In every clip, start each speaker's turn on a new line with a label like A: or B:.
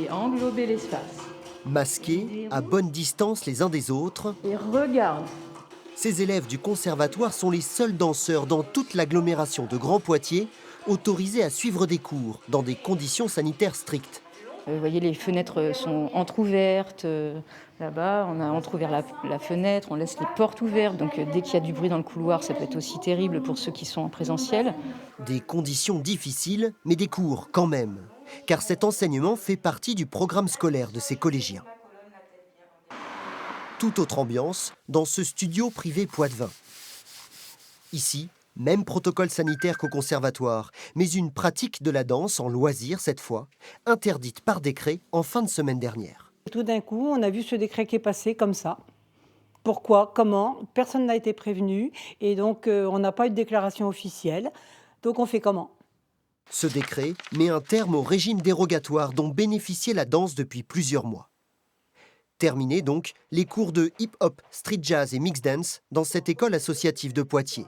A: et englober l'espace.
B: Masqués, à bonne distance les uns des autres,
A: Et regarde.
B: ces élèves du conservatoire sont les seuls danseurs dans toute l'agglomération de Grand Poitiers autorisés à suivre des cours dans des conditions sanitaires strictes.
A: Vous voyez, les fenêtres sont entr'ouvertes. Là-bas, on a entrouvert la fenêtre, on laisse les portes ouvertes. Donc dès qu'il y a du bruit dans le couloir, ça peut être aussi terrible pour ceux qui sont en présentiel.
B: Des conditions difficiles, mais des cours quand même. Car cet enseignement fait partie du programme scolaire de ces collégiens. Toute autre ambiance dans ce studio privé Poitevin. Ici, même protocole sanitaire qu'au conservatoire, mais une pratique de la danse en loisir cette fois, interdite par décret en fin de semaine dernière.
C: Tout d'un coup, on a vu ce décret qui est passé comme ça. Pourquoi? Comment? Personne n'a été prévenu et donc on n'a pas eu de déclaration officielle. Donc on fait comment?
B: Ce décret met un terme au régime dérogatoire dont bénéficiait la danse depuis plusieurs mois. Terminés donc les cours de hip-hop, street jazz et mix dance dans cette école associative de Poitiers.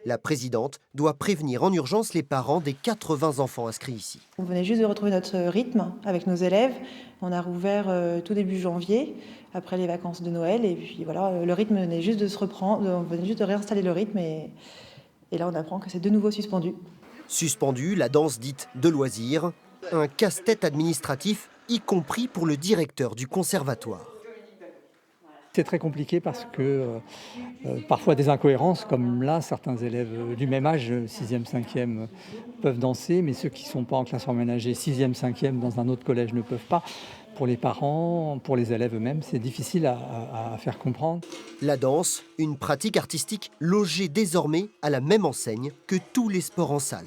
B: La présidente doit prévenir en urgence les parents des 80 enfants inscrits ici.
D: On venait juste de retrouver notre rythme avec nos élèves. On a rouvert tout début janvier, après les vacances de Noël. Et puis voilà, le rythme venait juste de se reprendre, on venait juste de réinstaller le rythme. Et là, on apprend que c'est de nouveau suspendu.
B: Suspendu, la danse dite de loisir, un casse-tête administratif, y compris pour le directeur du conservatoire.
E: C'est très compliqué parce que parfois des incohérences, comme là, certains élèves du même âge, 6e, 5e, peuvent danser, mais ceux qui ne sont pas en classe emménagée, 6e, 5e, dans un autre collège ne peuvent pas. Pour les parents, pour les élèves eux-mêmes, c'est difficile à faire comprendre.
B: La danse, une pratique artistique logée désormais à la même enseigne que tous les sports en salle.